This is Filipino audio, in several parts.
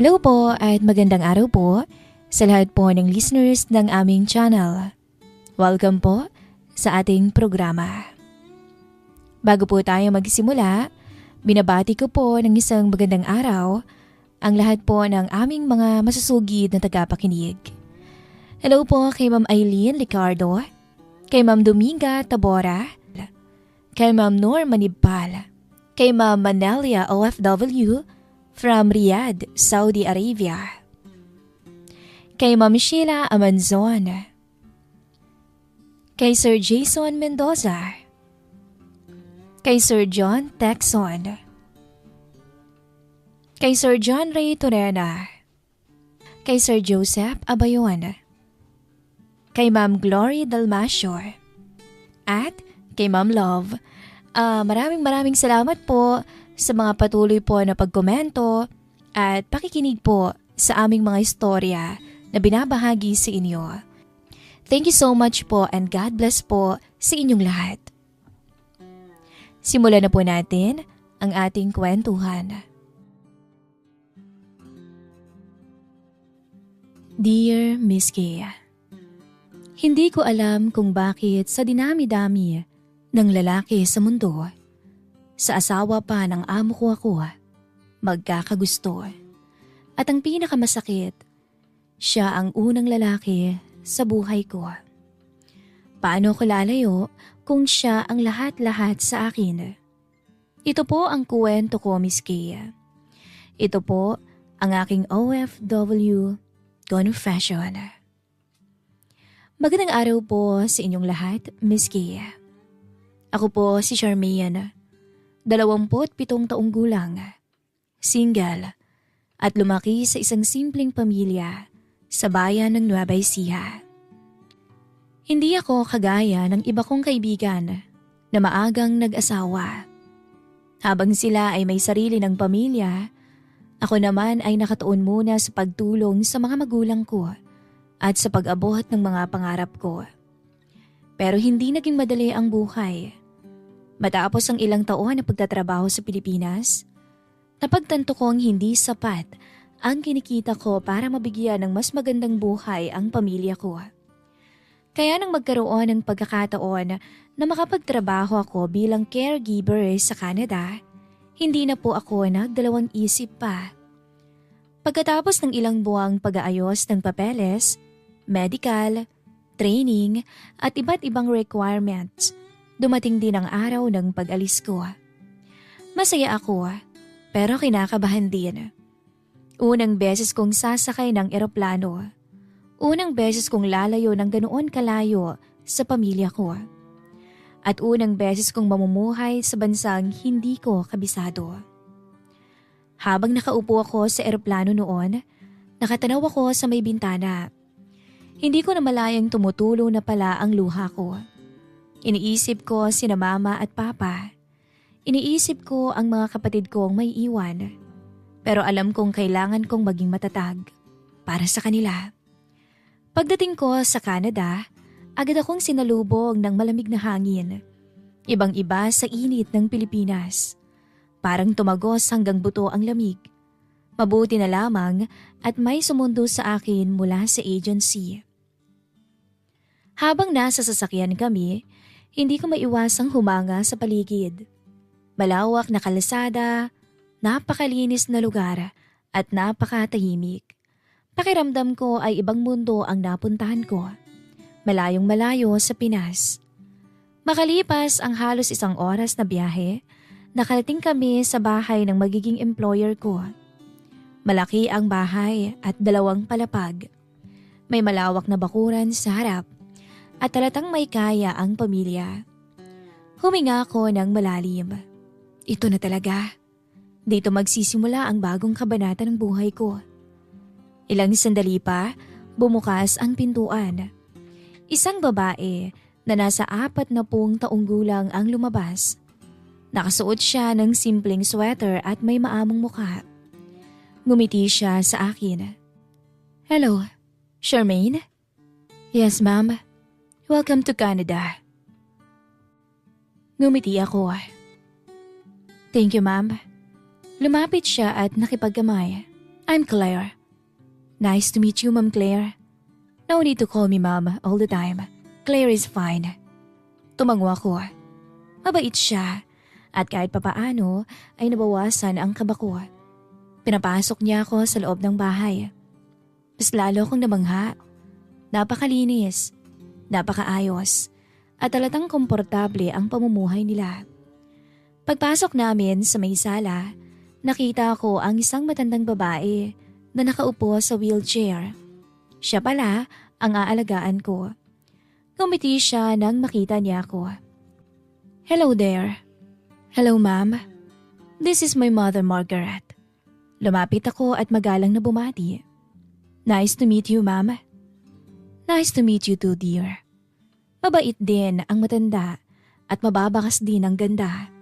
Hello po at magandang araw po sa lahat po ng listeners ng aming channel. Welcome po sa ating programa. Bago po tayo magsimula, binabati ko po ng isang magandang araw ang lahat po ng aming mga masusugid na tagapakinig. Hello po kay Ma'am Eileen Licardo, kay Ma'am Dominga Tabora, kay Ma'am Norma Nibal, kay Ma'am Manelia OFW from Riyadh, Saudi Arabia, kay Ma'am Sheila Amanzon, kay Sir Jason Mendoza, kay Sir John Texon, kay Sir John Ray Torena, kay Sir Joseph Abayon, kay Ma'am Glory Dalmasio, at kay Ma'am Love. Maraming salamat po sa mga patuloy po na pagkomento at pakikinig po sa aming mga istorya na binabahagi sa inyo. Thank you so much po and God bless po sa inyong lahat. Simulan na po natin ang ating kwentuhan. Dear Miss Kay, hindi ko alam kung bakit sa dinami-dami ng lalaki sa mundo, sa asawa pa ng amo ko ako, magkakagusto. At ang pinakamasakit, siya ang unang lalaki sa buhay ko. Paano ko lalayo kung siya ang lahat-lahat sa akin? Ito po ang kwento ko, Miss Kay. Ito po ang aking OFW confession. Magandang araw po sa inyong lahat, Miss Kay. Ako po si Charmaine, 27 taong gulang, single, at lumaki sa isang simpleng pamilya sa bayan ng Nueva Ecija. Hindi ako kagaya ng iba kong kaibigan na maagang nag-asawa. Habang sila ay may sarili ng pamilya, ako naman ay nakatuon muna sa pagtulong sa mga magulang ko at sa pag-abot ng mga pangarap ko. Pero hindi naging madali ang buhay. Matapos ang ilang taon na pagtatrabaho sa Pilipinas, napagtanto kong hindi sapat ang kinikita ko para mabigyan ng mas magandang buhay ang pamilya ko. Kaya nang magkaroon ng pagkakataon na makapagtrabaho ako bilang caregiver sa Canada, hindi na po ako nagdalawang isip pa. Pagkatapos ng ilang buwang pag-aayos ng papeles, medical, training at iba't ibang requirements, dumating din ang araw ng pag-alis ko. Masaya ako, pero kinakabahan din. Unang beses kong sasakay ng eroplano. Unang beses kong lalayo ng ganoon kalayo sa pamilya ko. At unang beses kong mamumuhay sa bansang hindi ko kabisado. Habang nakaupo ako sa eroplano noon, nakatanaw ako sa may bintana. Hindi ko na malayang tumutulo na pala ang luha ko. Iniisip ko sina mama at papa. Iniisip ko ang mga kapatid kong may iwan. Pero alam kong kailangan kong maging matatag para sa kanila. Pagdating ko sa Canada, agad akong sinalubong ng malamig na hangin. Ibang-iba sa init ng Pilipinas. Parang tumagos hanggang buto ang lamig. Mabuti na lamang at may sumundo sa akin mula sa agency. Habang nasa sasakyan kami, hindi ko maiwasang humanga sa paligid. Malawak na kalsada, napakalinis na lugar at napakatahimik. Pakiramdam ko ay ibang mundo ang napuntahan ko. Malayong malayo sa Pinas. Makalipas ang halos 1 oras na biyahe, nakarating kami sa bahay ng magiging employer ko. Malaki ang bahay at 2 palapag. May malawak na bakuran sa harap. At talatang may kaya ang pamilya. Huminga ako ng malalim. Ito na talaga. Dito magsisimula ang bagong kabanata ng buhay ko. Ilang sandali pa, bumukas ang pintuan. Isang babae na nasa 40 taong gulang ang lumabas. Nakasuot siya ng simpleng sweater at may maamong mukha. Ngumiti siya sa akin. Hello, Charmaine? Yes, ma'am. Welcome to Canada. Ngumiti ako. Thank you, ma'am. Lumapit siya at nakipagkamay. I'm Claire. Nice to meet you, Ma'am Claire. No need to call me Ma'am all the time. Claire is fine. Tumango ako. Mabait siya at kahit papaano ay nabawasan ang kaba ko. Pinapasok niya ako sa loob ng bahay. Mas lalo akong namangha. Napakalinis, napakaayos at talatang komportable ang pamumuhay nila. Pagpasok namin sa may sala, nakita ko ang isang matandang babae na nakaupo sa wheelchair. Siya pala ang aalagaan ko. Ngumiti siya nang makita niya ako. Hello there. Hello ma'am. This is my mother Margaret. Lumapit ako at magalang na bumati. Nice to meet you ma'am. Nice to meet you too dear. Mabait din ang matanda at mababakas din ang ganda.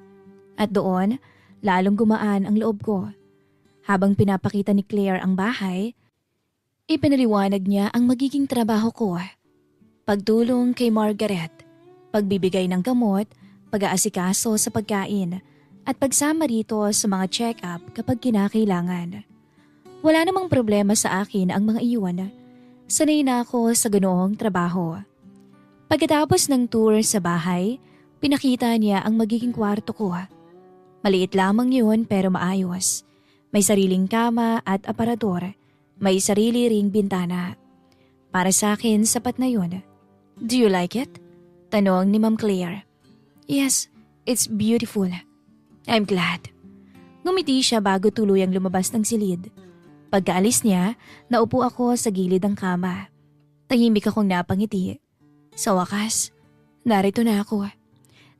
At doon, lalong gumaan ang loob ko. Habang pinapakita ni Claire ang bahay, ipinaliwanag niya ang magiging trabaho ko. Pagtulong kay Margaret, pagbibigay ng gamot, pag-aasikaso sa pagkain, at pagsama rito sa mga check-up kapag kinakailangan. Wala namang problema sa akin ang mga iyon. Sanay na ako sa ganoong trabaho. Pagkatapos ng tour sa bahay, pinakita niya ang magiging kwarto ko. Maliit lamang yun pero maayos. May sariling kama at aparador. May sarili ring bintana. Para sa akin, sapat na yun. Do you like it? Tanong ni Ma'am Claire. Yes, it's beautiful. I'm glad. Ngumiti siya bago tuluyang lumabas ng silid. Pagkaalis niya, naupo ako sa gilid ng kama. Tahimik akong napangiti. Sa wakas, narito na ako.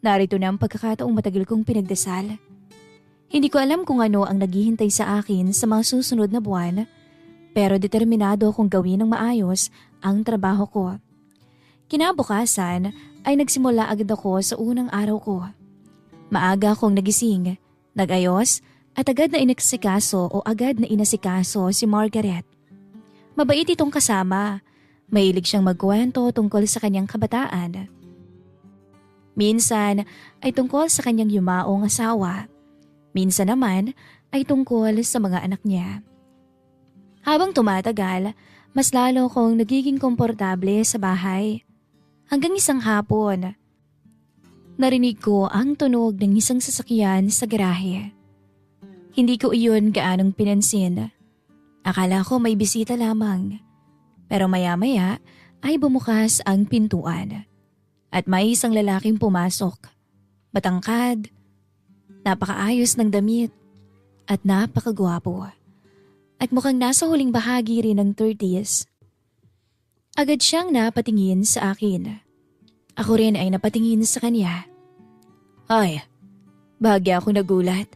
Narito na ang pagkakataong matagal kong pinagdasal. Hindi ko alam kung ano ang naghihintay sa akin sa mga susunod na buwan, pero determinado akong gawin ng maayos ang trabaho ko. Kinabukasan ay nagsimula agad ako sa unang araw ko. Maaga akong nagising, nagayos at agad na inasikaso si Margaret. Mabait itong kasama. Mahilig siyang magkwento tungkol sa kanyang kabataan. Minsan ay tungkol sa kanyang yumaong asawa. Minsan naman ay tungkol sa mga anak niya. Habang tumatagal, mas lalo kong nagiging komportable sa bahay. Hanggang isang hapon, narinig ko ang tunog ng isang sasakyan sa garahe. Hindi ko iyon gaanong pinansin. Akala ko may bisita lamang. Pero maya-maya ay bumukas ang pintuan. At may isang lalaking pumasok. Matangkad, napakaayos ng damit, at napakagwapo. At mukhang nasa huling bahagi rin ng 30s. Agad siyang napatingin sa akin. Ako rin ay napatingin sa kanya. Ay, bahagya akong nagulat.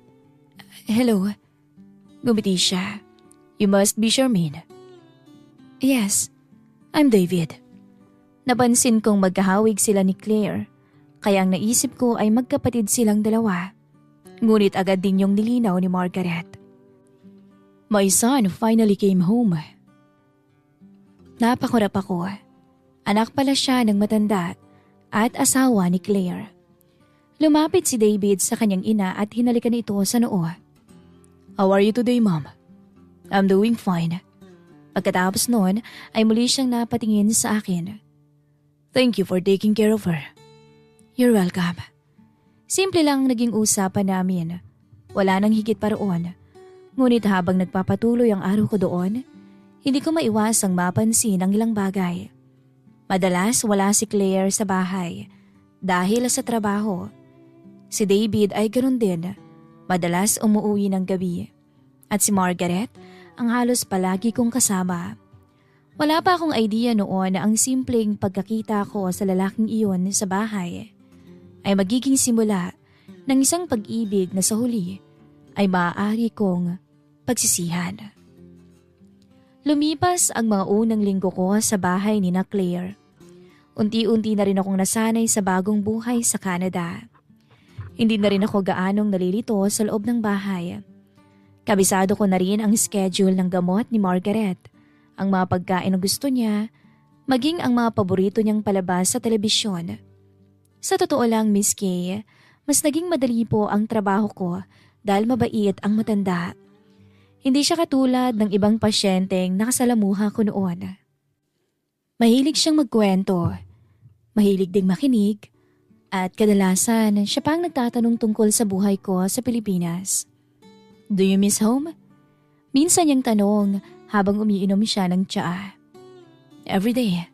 Hello. Gumiti siya. You must be Charmaine. Yes, I'm David. Napansin kong magkahawig sila ni Claire, kaya ang naisip ko ay magkapatid silang dalawa. Ngunit agad din yung nilinaw ni Margaret. My son finally came home. Napakurap ako. Anak pala siya ng matanda at asawa ni Claire. Lumapit si David sa kanyang ina at hinalikan ito sa noo. How are you today, Mom? I'm doing fine. Pagkatapos noon ay muli siyang napatingin sa akin. Thank you for taking care of her. You're welcome. Simple lang naging usapan namin. Wala nang higit pa roon. Ngunit habang nagpapatuloy ang araw ko doon, hindi ko maiwasang mapansin ang ilang bagay. Madalas wala si Claire sa bahay dahil sa trabaho. Si David ay ganoon din. Madalas umuwi ng gabi. At si Margaret ang halos palagi kong kasama. Wala pa akong idea noon na ang simpleng pagkakita ko sa lalaking iyon sa bahay ay magiging simula ng isang pag-ibig na sa huli ay maaari kong pagsisihan. Lumipas ang mga unang linggo ko sa bahay ni na Claire. Unti-unti na rin akong nasanay sa bagong buhay sa Canada. Hindi na rin ako gaanong nalilito sa loob ng bahay. Kabisado ko na rin ang schedule ng gamot ni Margaret, ang mga pagkain na gusto niya, maging ang mga paborito niyang palabas sa telebisyon. Sa totoo lang, Miss Kay, mas naging madali po ang trabaho ko dahil mabait ang matanda. Hindi siya katulad ng ibang pasyenteng nakasalamuha ko noon. Mahilig siyang magkwento, mahilig ding makinig, at kadalasan siya pang nagtatanong tungkol sa buhay ko sa Pilipinas. Do you miss home? Minsan niyang tanong habang umiinom siya ng tsaa. Everyday.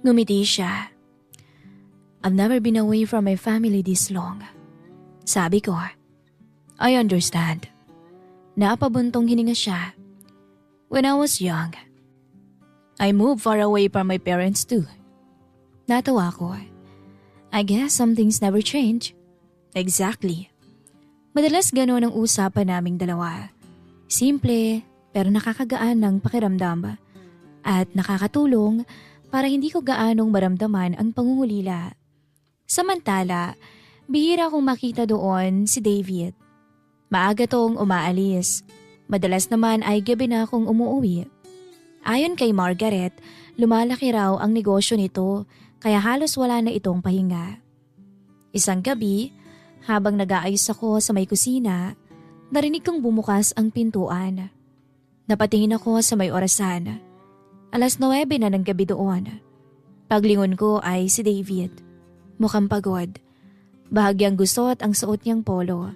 Ngumiti siya. I've never been away from my family this long. Sabi ko, I understand. Napabuntong hininga siya. When I was young, I moved far away from my parents too. Natawa ko. I guess some things never change. Exactly. Madalas gano'n ang usapan naming dalawa. Simple pero nakakagaan ng pakiramdam at nakakatulong para hindi ko gaanong maramdaman ang pangungulila. Samantala, bihira kong makita doon si David. Maaga tong umaalis. Madalas naman ay gabi na akong umuwi. Ayon kay Margaret, lumalaki raw ang negosyo nito kaya halos wala na itong pahinga. Isang gabi, habang nag-aayos ako sa may kusina, narinig kong bumukas ang pintuan. Napatingin ako sa may orasan. 9:00 na ng gabi doon. Paglingon ko ay si David. Mukhang pagod. Bahagyang gusot ang suot niyang polo.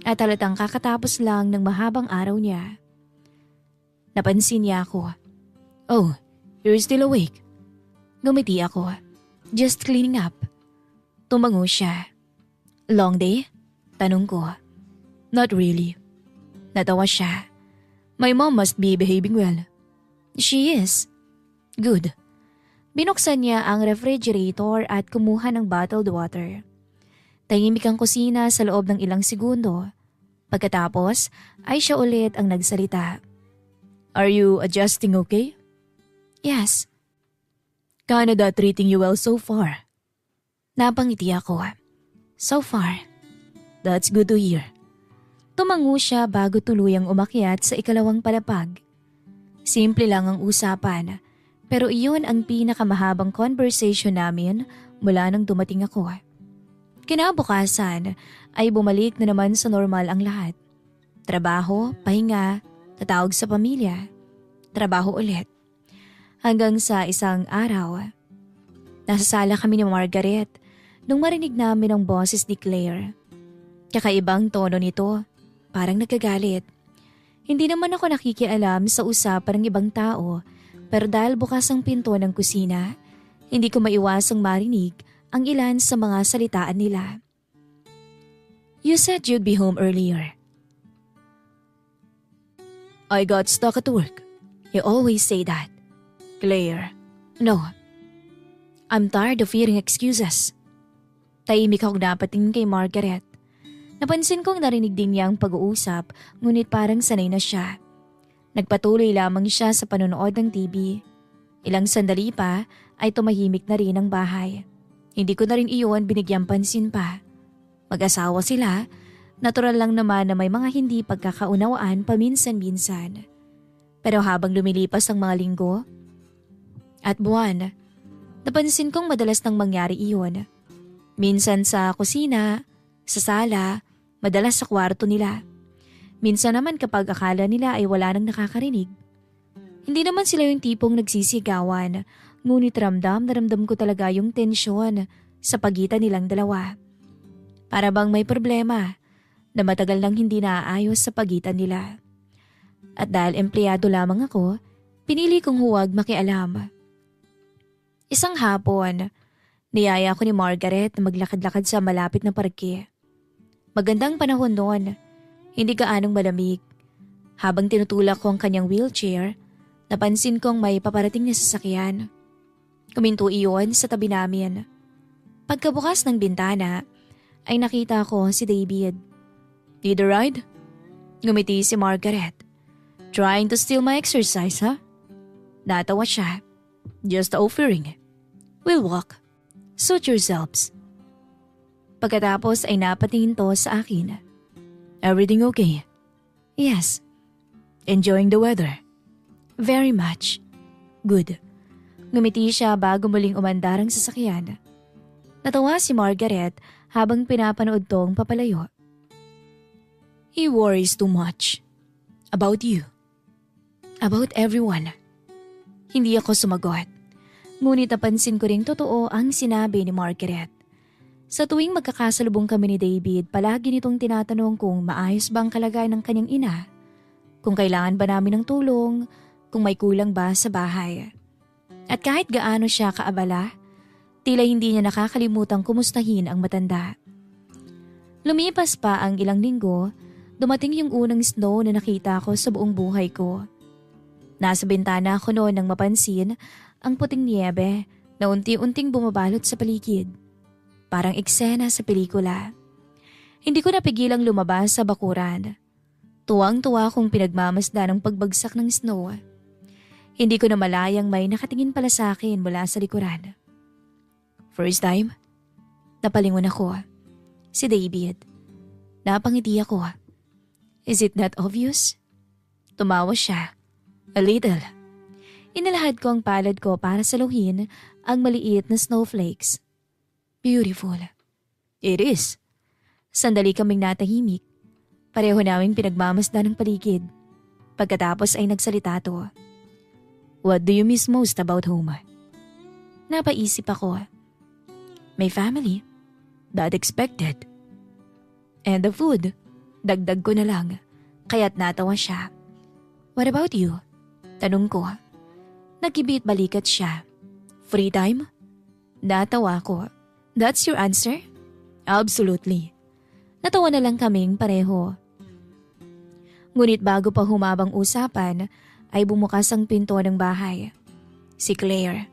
At halatang kakatapos lang ng mahabang araw niya. Napansin niya ako. Oh, you're still awake? Ngumiti ako. Just cleaning up. Tumango siya. Long day? Tanong ko. Not really. Natawa siya. My mom must be behaving well. She is. Good. Binuksan niya ang refrigerator at kumuha ng bottled water. Tahimik ang kusina sa loob ng ilang segundo. Pagkatapos ay siya ulit ang nagsalita. Are you adjusting okay? Yes. Canada treating you well so far? Napangiti ako. So far. That's good to hear. Tumango siya bago tuluyang umakyat sa ikalawang palapag. Simple lang ang usapan, pero iyon ang pinakamahabang conversation namin mula nang dumating ako. Kinabukasan ay bumalik na naman sa normal ang lahat. Trabaho, pahinga, tatawag sa pamilya, trabaho ulit. Hanggang sa isang araw, nasa sala kami ni Margaret nung marinig namin ang boses ni Claire. Kakaibang tono nito, parang nagagalit. Hindi naman ako nakikialam sa usapan ng ibang tao, pero dahil bukas ang pinto ng kusina, hindi ko maiwasang marinig ang ilan sa mga salitaan nila. You said you'd be home earlier. I got stuck at work. You always say that. Claire. No. I'm tired of hearing excuses. Tahimik akong napatingin kay Margaret. Napansin kong narinig din niya ang pag-uusap, ngunit parang sanay na siya. Nagpatuloy lamang siya sa panonood ng TV. Ilang sandali pa ay tumahimik na rin ang bahay. Hindi ko na rin iyon binigyang pansin pa. Mag-asawa sila, natural lang naman na may mga hindi pagkakaunawaan paminsan-minsan. Pero habang lumilipas ang mga linggo at buwan, napansin kong madalas nang mangyari iyon. Minsan sa kusina, sa sala, madalas sa kwarto nila. Minsan naman kapag akala nila ay wala nang nakakarinig. Hindi naman sila yung tipong nagsisigawan, ngunit ramdam na ramdam ko talaga yung tensyon sa pagitan nilang dalawa. Para bang may problema na matagal nang hindi naaayos sa pagitan nila. At dahil empleyado lamang ako, pinili kong huwag makialam. Isang hapon, niyaya ko ni Margaret na maglakad-lakad sa malapit na parke. Magandang panahon noon, hindi gaanong malamig. Habang tinutulak ko ang kanyang wheelchair, napansin kong may paparating na sasakyan. Kuminto iyon sa tabi namin. Pagkabukas ng bintana, ay nakita ko si David. Need a ride? Ngumiti si Margaret. Trying to steal my exercise, huh? Natawa siya. Just offering. We'll walk. Suit yourselves. Pagkatapos ay napatingin to sa akin. Everything okay? Yes. Enjoying the weather? Very much. Good. Ngumiti siya bago muling umandar ang sasakyan. Natawa si Margaret habang pinapanood tong papalayo. He worries too much. About you. About everyone. Hindi ako sumagot. Ngunit napansin ko ring totoo ang sinabi ni Margaret. Sa tuwing magkakasalubong kami ni David, palagi nitong tinatanong kung maayos ba ang kalagayan ng kanyang ina, kung kailangan ba namin ng tulong, kung may kulang ba sa bahay. At kahit gaano siya kaabala, tila hindi niya nakakalimutang kumustahin ang matanda. Lumipas pa ang ilang linggo, dumating yung unang snow na nakita ko sa buong buhay ko. Nasa bintana ko noon nang mapansin ang puting niyebe na unti-unting bumabalot sa paligid. Parang eksena sa pelikula. Hindi ko napigilang lumabas sa bakuran. Tuwang-tuwa kong pinagmamasdan ang pagbagsak ng snow. Hindi ko na malayang may nakatingin pala sa akin mula sa likuran. First time, napalingon ako. Si David. Napangiti ako. Is it not obvious? Tumawa siya. A little. Inalahad ko ang palad ko para saluhin ang maliit na snowflakes. Beautiful. It is. Sandali kaming natahimik. Pareho naming pinagmamasdan ng paligid. Pagkatapos ay nagsalita to. What do you miss most about home? Napaisip ako. My family. That expected. And the food. Dagdag ko na lang. Kaya't natawa siya. What about you? Tanong ko. Nagkibit balikat siya. Free time? Natawa ko. That's your answer? Absolutely. Natawa na lang kaming pareho. Ngunit bago pa humabang usapan, ay bumukas ang pinto ng bahay. Si Claire.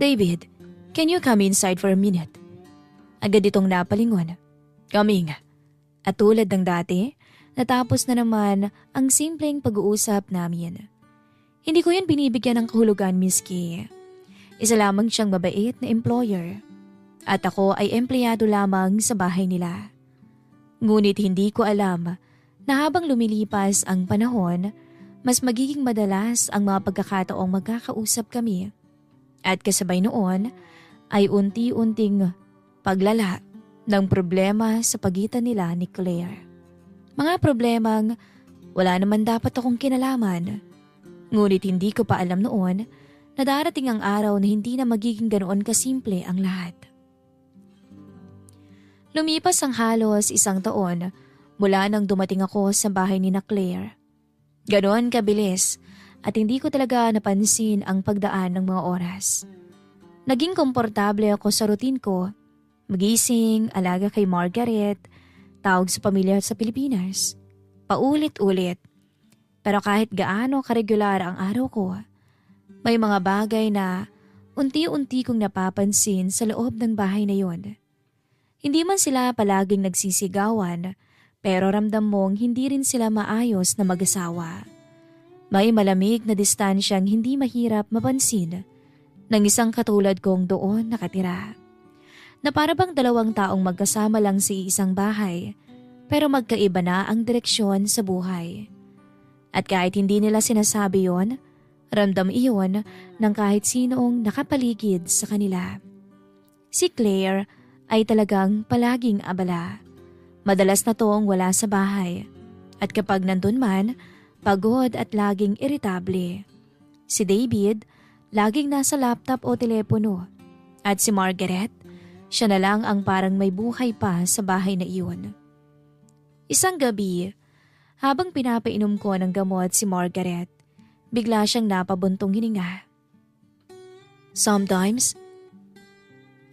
David, can you come inside for a minute? Agad itong napalingon. Coming. At tulad ng dati, natapos na naman ang simpleng pag-uusap namin. Hindi ko yun binibigyan ng kahulugan, Miss Kay. Isa lamang siyang mabait na employer. At ako ay empleyado lamang sa bahay nila. Ngunit hindi ko alam na habang lumilipas ang panahon, mas magiging madalas ang mga pagkakataong magkakausap kami. At kasabay noon ay unti-unting paglala ng problema sa pagitan nila ni Claire. Mga problemang wala naman dapat akong kinalaman. Ngunit hindi ko pa alam noon na darating ang araw na hindi na magiging ganoon kasimple ang lahat. Lumipas ang halos 1 taon mula nang dumating ako sa bahay ni na Claire. Ganoon kabilis at hindi ko talaga napansin ang pagdaan ng mga oras. Naging komportable ako sa routine ko. Magising, alaga kay Margaret, tawag sa pamilya sa Pilipinas. Paulit-ulit. Pero kahit gaano karegular ang araw ko, may mga bagay na unti-unti kong napapansin sa loob ng bahay na yon. Hindi man sila palaging nagsisigawan, pero ramdam mong hindi rin sila maayos na mag-asawa. May malamig na distansyang hindi mahirap mapansin ng isang katulad kong doon nakatira. Na para bang 2 taong magkasama lang sa isang bahay, pero magkaiba na ang direksyon sa buhay. At kahit hindi nila sinasabi yon, ramdam iyon ng kahit sinoong nakapaligid sa kanila. Si Claire ay talagang palaging abala. Madalas na toong wala sa bahay. At kapag nandun man, pagod at laging iritable. Si David, laging nasa laptop o telepono. At si Margaret, siya na lang ang parang may buhay pa sa bahay na iyon. Isang gabi, habang pinapainom ko ng gamot si Margaret, bigla siyang napabuntong hininga. Sometimes,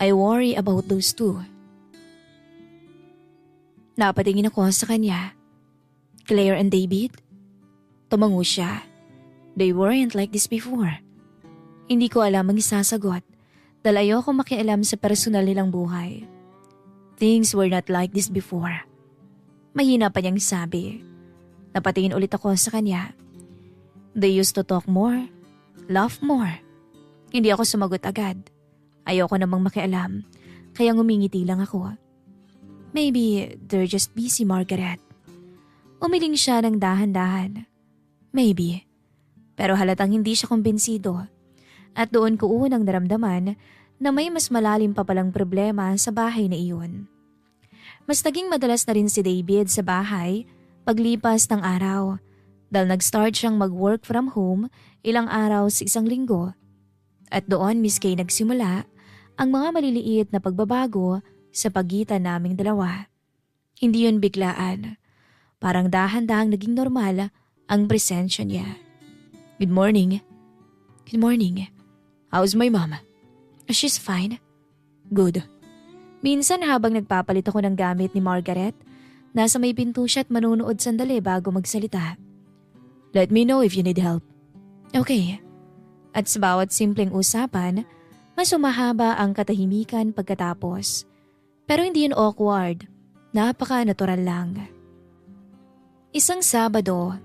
I worry about those two. Napatingin ako sa kanya. Claire and David? Tumango siya. They weren't like this before. Hindi ko alam ang isasagot dahil ayoko makialam sa personal nilang buhay. Things were not like this before. Mahina pa niyang sabi. Napatingin ulit ako sa kanya. They used to talk more, laugh more. Hindi ako sumagot agad. Ayoko namang makialam, kaya ngumingiti lang ako. Maybe they're just busy, Margaret. Umiling siya ng dahan-dahan. Maybe. Pero halatang hindi siya kumbinsido. At doon ko unang naramdaman na may mas malalim pa palang problema sa bahay na iyon. Mas naging madalas na rin si David sa bahay paglipas ng araw dahil nag-start siyang mag-work from home ilang araw sa isang linggo. At doon Miss Kay nagsimula ang mga maliliit na pagbabago sa pagitan naming dalawa. Hindi yun biglaan. Parang dahan-dahang naging normal ang presensya niya. Good morning. Good morning. How's my mom? She's fine. Good. Minsan habang nagpapalit ako ng gamit ni Margaret, nasa may pinto siya at manunood sandali bago magsalita. Let me know if you need help. Okay. At sa bawat simpleng usapan, mas umahaba ang katahimikan pagkatapos. Pero hindi yun awkward. Napaka-natural lang. Isang Sabado,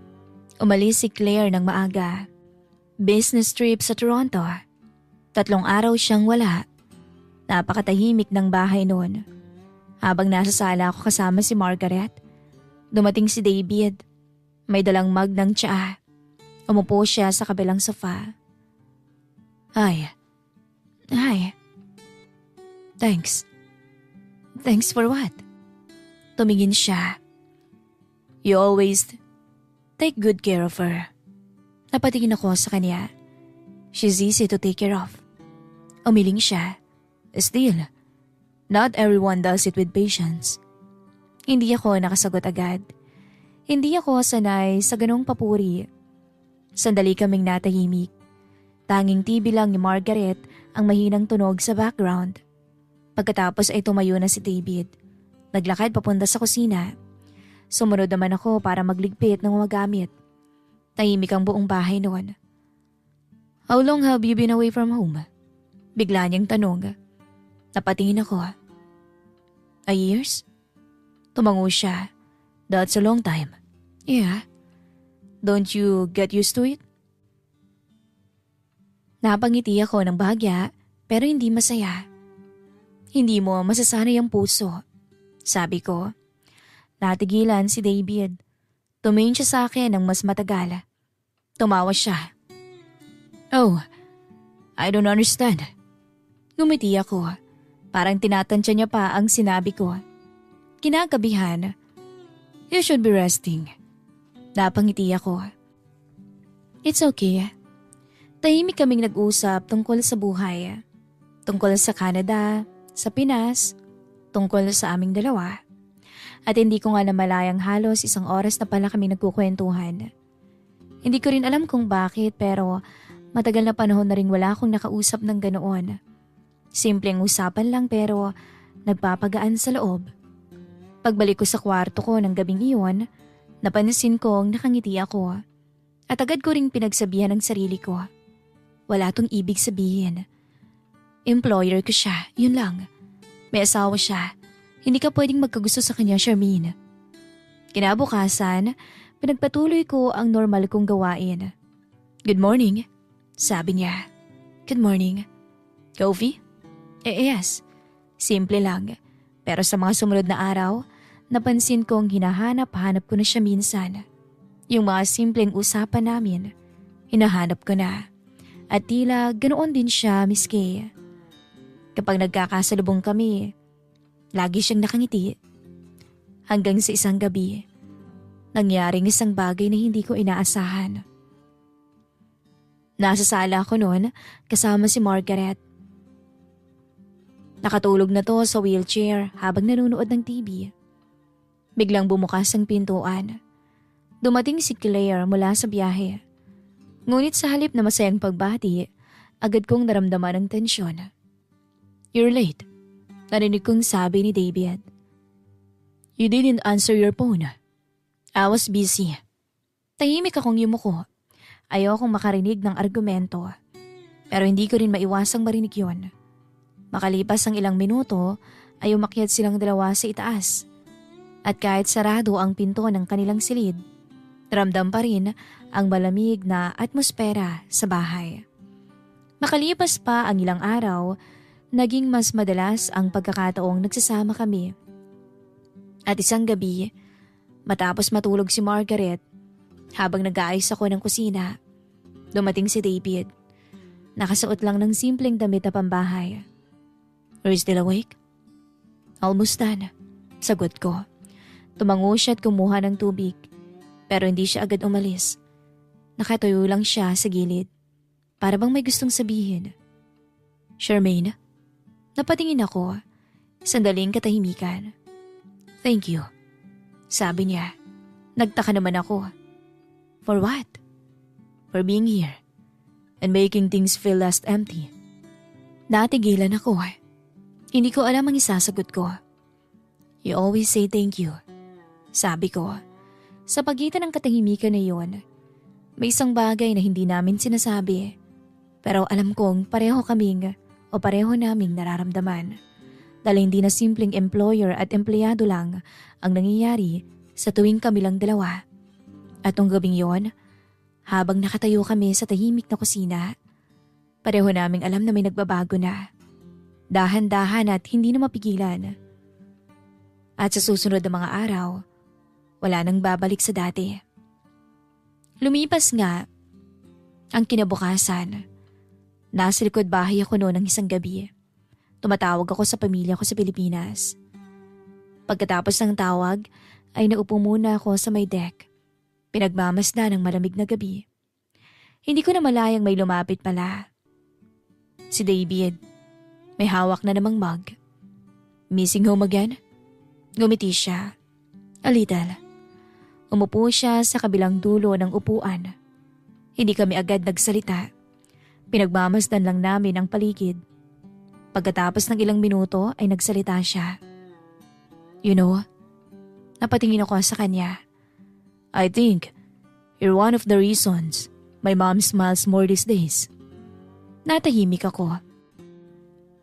umalis si Claire ng maaga. Business trip sa Toronto. 3 araw siyang wala. Napakatahimik ng bahay noon. Habang nasa sala ako kasama si Margaret, dumating si David. May dalang mug ng tsaa. Umupo siya sa kabilang sofa. Hi. Hi. Thanks. Thanks for what? Tumingin siya. You always take good care of her. Napatingin ako sa kanya. She's easy to take care of. Umiling siya. Still, not everyone does it with patience. Hindi ako nakasagot agad. Hindi ako sanay sa ganong papuri. Sandali kaming natahimik. Tanging TV lang ni Margaret ang mahinang tunog sa background. Pagkatapos ay tumayo na si David. Naglakad papunta sa kusina. Sumunod naman ako para magligpit ng mga gamit. Tahimik ang buong bahay noon. How long have you been away from home? Bigla niyang tanong. Napatingin ako. A years? Tumango siya. That's a long time. Yeah. Don't you get used to it? Napangiti ako ng bahagya pero hindi masaya. Hindi mo masasanay ang puso. Sabi ko. Natigilan si David. Tumingin siya sa akin ng mas matagal. Tumawa siya. Oh, I don't understand. Ngumiti ako. Parang tinatansya niya pa ang sinabi ko. Kinagabihan. You should be resting. Napangiti ako. It's okay. Tahimik kaming nag-usap tungkol sa buhay. Tungkol sa Canada, sa Pinas, tungkol sa aming dalawa. At hindi ko nga namalayang halos 1 oras na pala kami nagkukwentuhan. Hindi ko rin alam kung bakit pero matagal na panahon na rin wala akong nakausap ng ganoon. Simpleng usapan lang pero nagpapagaan sa loob. Pagbalik ko sa kwarto ko ng gabing iyon, napansin kong nakangiti ako. At agad ko ring pinagsabihan ng sarili ko. Wala tong ibig sabihin. Employer ko siya, yun lang. May asawa siya. Hindi ka pwedeng magkagusto sa kanya, Charmaine. Kinabukasan, pinagpatuloy ko ang normal kong gawain. Good morning, sabi niya. Good morning. Coffee? Yes. Simple lang. Pero sa mga sumunod na araw, napansin kong hinahanap-hanap ko na siya minsan. Yung mga simpleng usapan namin, hinahanap ko na. At tila ganoon din siya, Miss Kay. Kapag nagkakasalubong kami, lagi siyang nakangiti. Hanggang sa isang gabi, nangyaring isang bagay na hindi ko inaasahan. Nasa sala ako noon kasama si Margaret. Nakatulog na to sa wheelchair habang nanonood ng TV. Biglang bumukas ang pintuan. Dumating si Claire mula sa biyahe. Ngunit sa halip na masayang pagbati, agad kong naramdaman ang tensyon. You're late. Narinig kong sabi ni David. You didn't answer your phone. I was busy. Tahimik akong yumuko. Ayokong makarinig ng argumento. Pero hindi ko rin maiwasang marinig yun. Makalipas ang ilang minuto ay umakyat silang dalawa sa itaas. At kahit sarado ang pinto ng kanilang silid, ramdam pa rin ang malamig na atmosfera sa bahay. Makalipas pa ang ilang araw, naging mas madalas ang pagkakataong nagsasama kami. At isang gabi, matapos matulog si Margaret, habang nag-aayos ako ng kusina, dumating si David. Nakasuot lang ng simpleng damit na pambahay. Are you still awake? Almost done, sagot ko. Tumango siya at kumuha ng tubig, pero hindi siya agad umalis. Nakatayo lang siya sa gilid. Para bang may gustong sabihin. Charmaine, napatingin ako. Sandaling katahimikan. Thank you. Sabi niya. Nagtaka naman ako. For what? For being here. And making things feel less empty. Natigilan ako. Hindi ko alam ang isasagot ko. You always say thank you. Sabi ko. Sa pagitan ng katahimikan na yun, may isang bagay na hindi namin sinasabi. Pero alam kong pareho naming nararamdaman. Dahil hindi na simpleng employer at empleyado lang ang nangyayari sa tuwing kami lang dalawa. At nung gabing yon, habang nakatayo kami sa tahimik na kusina, pareho naming alam na may nagbabago na. Dahan-dahan at hindi na mapigilan. At sa susunod na mga araw, wala nang babalik sa dati. Lumipas nga ang kinabukasan. Nasa likod bahay ako noon ng isang gabi. Tumatawag ako sa pamilya ko sa Pilipinas. Pagkatapos ng tawag ay naupo muna ako sa may deck. Pinagmamasdan ng malamig na gabi. Hindi ko na malayang may lumapit pala. Si David. May hawak na namang mug. Missing home again? Ngumiti siya. A little. Umupo siya sa kabilang dulo ng upuan. Hindi kami agad nagsalita. Pinagmamasdan lang namin ang paligid. Pagkatapos ng ilang minuto ay nagsalita siya. You know, napatingin ako sa kanya. I think you're one of the reasons my mom smiles more these days. Natahimik ako.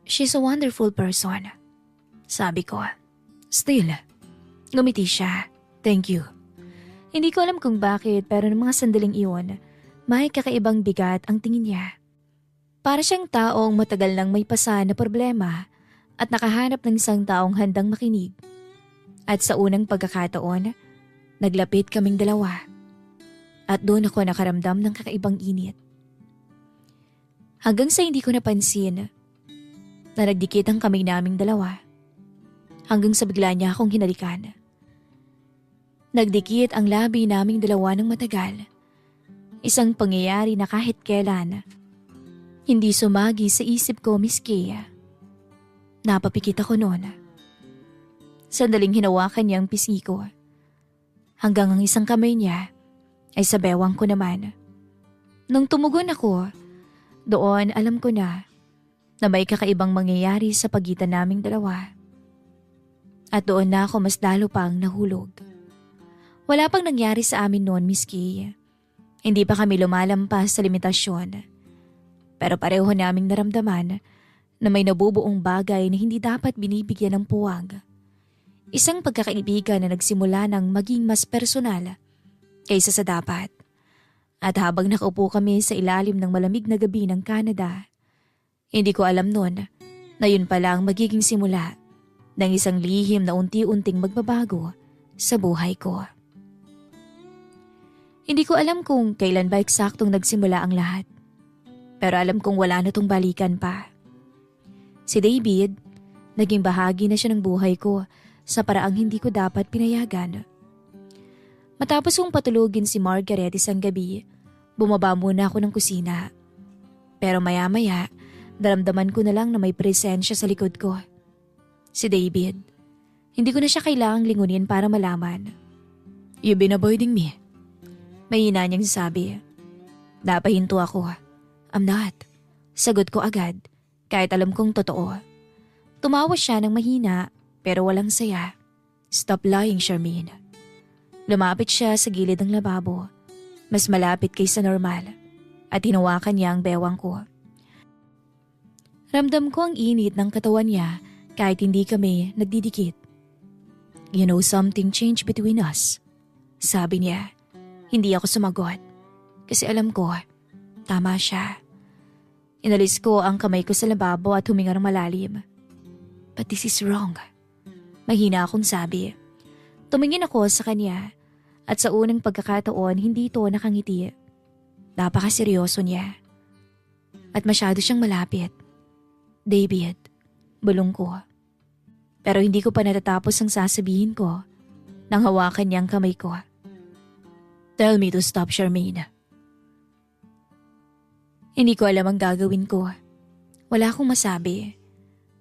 She's a wonderful person. Sabi ko. Still, ngumiti siya. Thank you. Hindi ko alam kung bakit pero ng mga sandaling iyon, may kakaibang bigat ang tingin niya. Para siyang taong matagal nang may pasa na problema at nakahanap ng isang taong handang makinig. At sa unang pagkakataon, naglapit kaming dalawa. At doon ako nakaramdam ng kakaibang init. Hanggang sa hindi ko napansin na nagdikit ang kamay naming dalawa. Hanggang sa bigla niya akong hinalikan. Nagdikit ang labi naming dalawa ng matagal. Isang pangyayari na kahit kailan, hindi sumagi sa isip ko, Miss Kea. Napapikit ako noon. Sandaling hinawakan niya ang pisngi ko. Hanggang ang isang kamay niya ay sa bewang ko naman. Nung tumugon ako, doon alam ko na may kakaibang mangyayari sa pagitan naming dalawa. At doon na ako mas lalo pang nahulog. Wala pang nangyari sa amin noon, Miss Kea. Hindi pa kami lumalampas sa limitasyon. Pero pareho naming naramdaman na may nabubuong bagay na hindi dapat binibigyan ng puwag. Isang pagkakaibigan na nagsimula ng maging mas personal kaysa sa dapat. At habang nakaupo kami sa ilalim ng malamig na gabi ng Canada, hindi ko alam noon na yun pala ang magiging simula ng isang lihim na unti-unting magbabago sa buhay ko. Hindi ko alam kung kailan ba eksaktong nagsimula ang lahat. Pero alam kong wala na tong balikan pa. Si David, naging bahagi na siya ng buhay ko sa paraang hindi ko dapat pinayagan. Matapos kong patulugin si Margaret isang gabi, bumaba muna ako ng kusina. Pero maya-maya, daramdaman ko na lang na may presensya sa likod ko. Si David. Hindi ko na siya kailangang lingunin para malaman. You've been avoiding me. Mahina niyang sabi. Napahinto ako. I'm not. Sagot ko agad, kahit alam kong totoo. Tumawa siya ng mahina, pero walang saya. Stop lying, Charmaine. Lumapit siya sa gilid ng lababo. Mas malapit kaysa normal. At hinawakan niya ang bewang ko. Ramdam ko ang init ng katawan niya kahit hindi kami nagdidikit. You know something changed between us. Sabi niya. Hindi ako sumagot. Kasi alam ko, tama siya. Inalis ko ang kamay ko sa lababo at huminga ng malalim. But this is wrong. Mahina akong sabi. Tumingin ako sa kanya at sa unang pagkakataon hindi ito nakangiti. Napakaseryoso niya. At masyado siyang malapit. David, bulong ko. Pero hindi ko pa natatapos ang sasabihin ko nang hawakan niya ang kamay ko. Tell me to stop, Charmaine. Hindi ko alam ang gagawin ko. Wala akong masabi.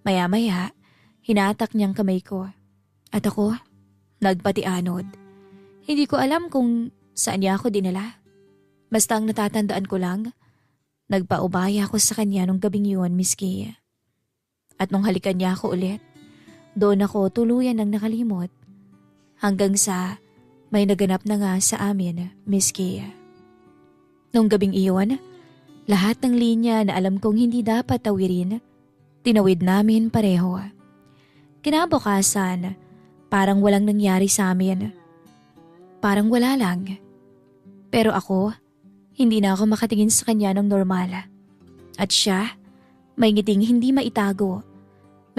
Maya-maya, hinatak niyang kamay ko. At ako, nagpatianod. Hindi ko alam kung saan niya ako dinala. Basta ang natatandaan ko lang, nagpaubaya ako sa kanya nung gabing yun, Miss Kay. At nung halikan niya ako ulit, doon ako tuluyan ng nakalimot. Hanggang sa may naganap na nga sa amin, Miss Kay. Nung gabing iyon, lahat ng linya na alam kong hindi dapat tawirin, tinawid namin pareho. Kinabukasan, parang walang nangyari sa amin. Parang wala lang. Pero ako, hindi na ako makatingin sa kanya ng normal. At siya, may ngiting hindi maitago.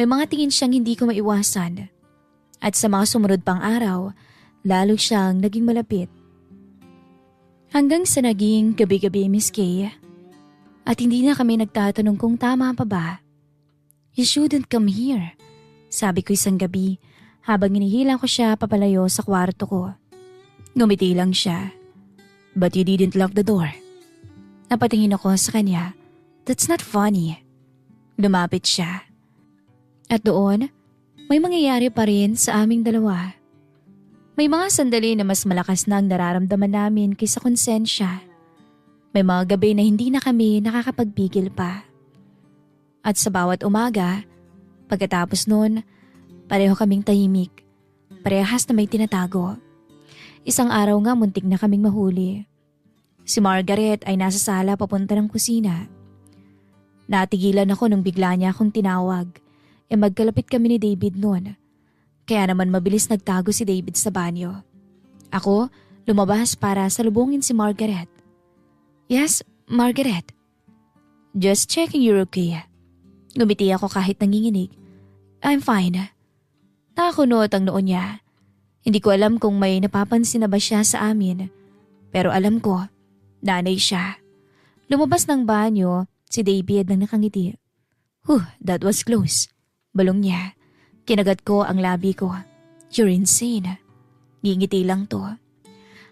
May mga tingin siyang hindi ko maiwasan. At sa mga sumunod pang araw, lalo siyang naging malapit. Hanggang sa naging gabi-gabi, Miss Kay. At hindi na kami nagtatanong kung tama pa ba. You shouldn't come here, sabi ko isang gabi habang hinihila ko siya papalayo sa kwarto ko. Ngumiti lang siya. But you didn't lock the door. Napatingin ako sa kanya. That's not funny. Lumapit siya. At doon, may mangyayari pa rin sa aming dalawa. May mga sandali na mas malakas na ang nararamdaman namin kaysa konsensya. May mga gabi na hindi na kami nakakapagpigil pa. At sa bawat umaga, pagkatapos noon, pareho kaming tahimik. Parehas na may tinatago. Isang araw nga muntik na kaming mahuli. Si Margaret ay nasa sala papunta ng kusina. Natigilan ako nung bigla niya akong tinawag. Magkalapit kami ni David noon. Kaya naman mabilis nagtago si David sa banyo. Ako, lumabas para salubungin si Margaret. Yes, Margaret. Just checking you're okay. Ngumiti ako kahit nanginginig. I'm fine. Nakakunot ang noon niya. Hindi ko alam kung may napapansin na ba siya sa amin. Pero alam ko, nanay siya. Lumabas ng banyo, si David nang nakangiti. That was close. Balong niya. Kinagat ko ang labi ko. You're insane. Ngingiti lang to.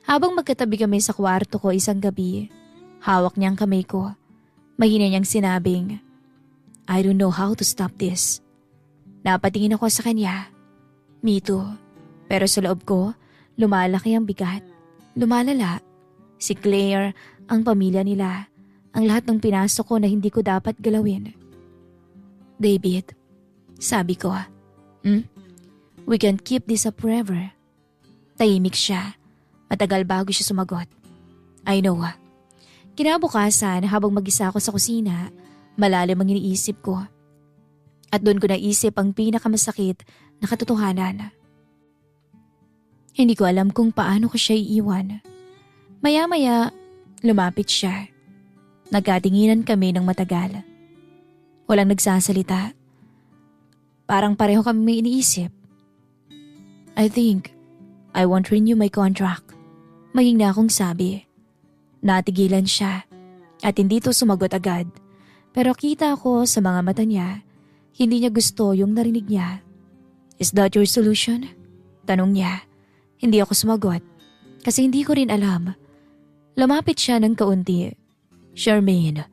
Habang magkatabi kami sa kwarto ko isang gabi, hawak niyang kamay ko. Mahina niyang sinabing, I don't know how to stop this. Napatingin ako sa kanya. Me too. Pero sa loob ko, lumalaki ang bigat. Lumalala. Si Claire, ang pamilya nila, ang lahat ng pinasok ko na hindi ko dapat galawin. David, sabi ko, we can't keep this up forever. Tahimik siya. Matagal bago siya sumagot. I know. Kinabukasan habang mag-isa ako sa kusina, malalim ang iniisip ko. At doon ko naisip ang pinakamasakit na katotohanan. Hindi ko alam kung paano ko siya iiwan. Maya-maya, lumapit siya. Nagkatinginan kami ng matagal. Walang nagsasalita. Parang pareho kami may iniisip. I think I won't renew my contract. Mahina akong sabi. Natigilan siya at hindi to sumagot agad. Pero kita ko sa mga mata niya, hindi niya gusto yung narinig niya. Is that your solution? Tanong niya. Hindi ako sumagot kasi hindi ko rin alam. Lumapit siya ng kaunti. Charmaine,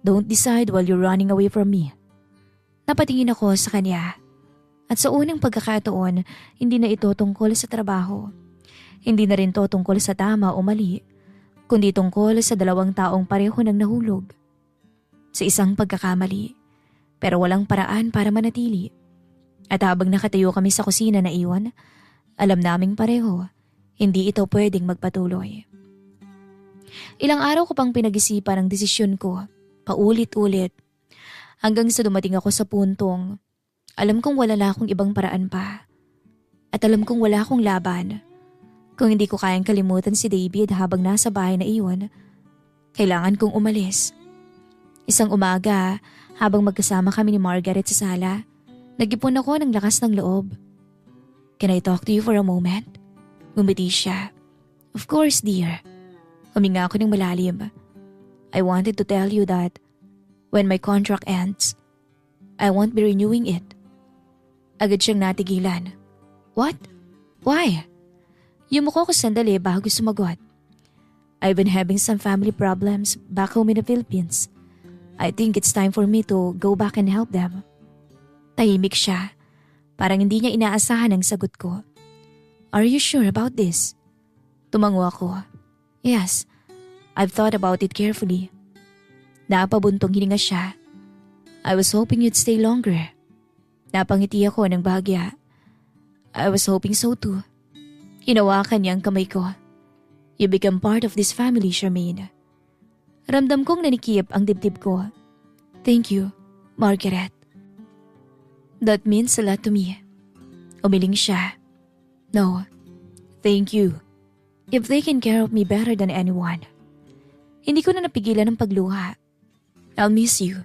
don't decide while you're running away from me. Napatingin ako sa kanya. At sa unang pagkakataon, hindi na ito tungkol sa trabaho. Hindi na rin to tungkol sa tama o mali, kundi tungkol sa dalawang taong pareho nang nahulog. Sa isang pagkakamali, pero walang paraan para manatili. At habang nakatayo kami sa kusina na iwan, alam naming pareho, hindi ito pwedeng magpatuloy. Ilang araw ko pang pinag-isipan ang desisyon ko, paulit-ulit, hanggang sa dumating ako sa puntong, alam kong wala na akong ibang paraan pa. At alam kong wala akong laban. Kung hindi ko kayang kalimutan si David habang nasa bahay na iyon, kailangan kong umalis. Isang umaga, habang magkasama kami ni Margaret sa sala, nag-ipon ako ng lakas ng loob. Can I talk to you for a moment? Ngumiti siya. Of course, dear. Huminga ako ng malalim. I wanted to tell you that when my contract ends, I won't be renewing it. Agad siyang natigilan. What? Why? Yumuko ko sandali bago sumagot. I've been having some family problems back home in the Philippines. I think it's time for me to go back and help them. Tahimik siya. Parang hindi niya inaasahan ang sagot ko. Are you sure about this? Tumango ako. Yes, I've thought about it carefully. Napabuntong hininga siya. I was hoping you'd stay longer. Napangiti ako ng bahagya. I was hoping so too. Hinawakan niya ang kamay ko. You become part of this family, Charmaine. Ramdam kong nanikip ang dibdib ko. Thank you, Margaret. That means a lot to me. Umiling siya. No, thank you. If they can care of me better than anyone. Hindi ko na napigilan ang pagluha. I'll miss you.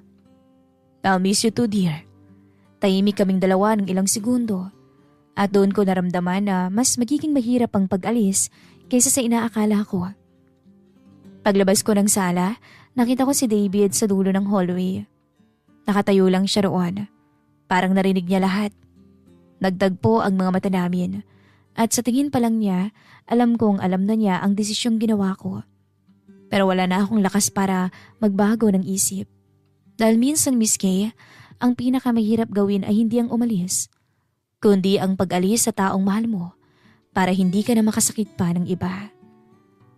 I'll miss you too, dear. Tahimik kaming dalawa ng ilang segundo. At doon ko naramdaman na mas magiging mahirap ang pag-alis kaysa sa inaakala ko. Paglabas ko ng sala, nakita ko si David sa dulo ng hallway. Nakatayo lang siya roon. Parang narinig niya lahat. Nagtagpo ang mga mata namin. At sa tingin pa lang niya, alam kong alam na niya ang desisyong ginawa ko. Pero wala na akong lakas para magbago ng isip. Dahil minsan, Miss Kay, ang pinakamahirap gawin ay hindi ang umalis, kundi ang pag-alis sa taong mahal mo para hindi ka na makasakit pa ng iba.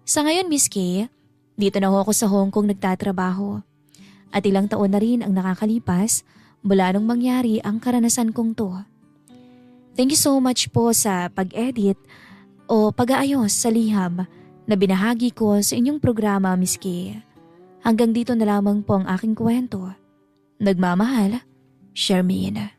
Sa ngayon, Miss Kay, dito na ako sa Hong Kong nagtatrabaho. At ilang taon na rin ang nakakalipas mula nung mangyari ang karanasan kong to. Thank you so much po sa pag-edit o pag-aayos sa liham na binahagi ko sa inyong programa, Miss Kay. Hanggang dito na lamang po ang aking kwento. Nagmamahal, Charmaine.